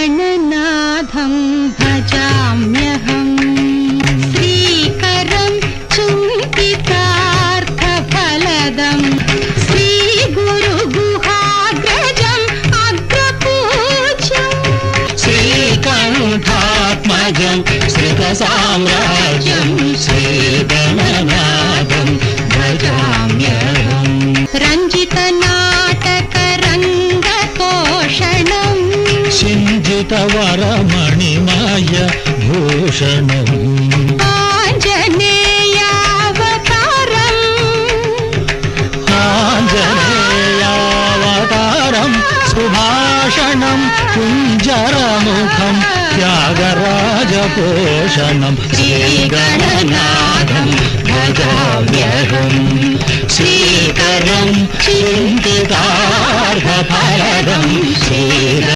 श्रीगणनाथं भजाम्यहम् श्रीकरं चिन्तितार्थफलदम् श्रीगुरुगुहाग्रजम् अग्रपूज्यम् श्रीकण्ठात्मजं श्रितसाम्राज्यं श्रीगणनाथं भजाम्यहम् रञ्जितनाटकरङ्गतोषणम् सिञ्जितवरमणिमय भूषणम् आञ्जनेयावतारं सुभाषणं कुञ्जरमुखं त्यागराजपोषणं श्रीगणनाथं भजाम्यहम् श्रीकरं चिन्तितार्थफलदं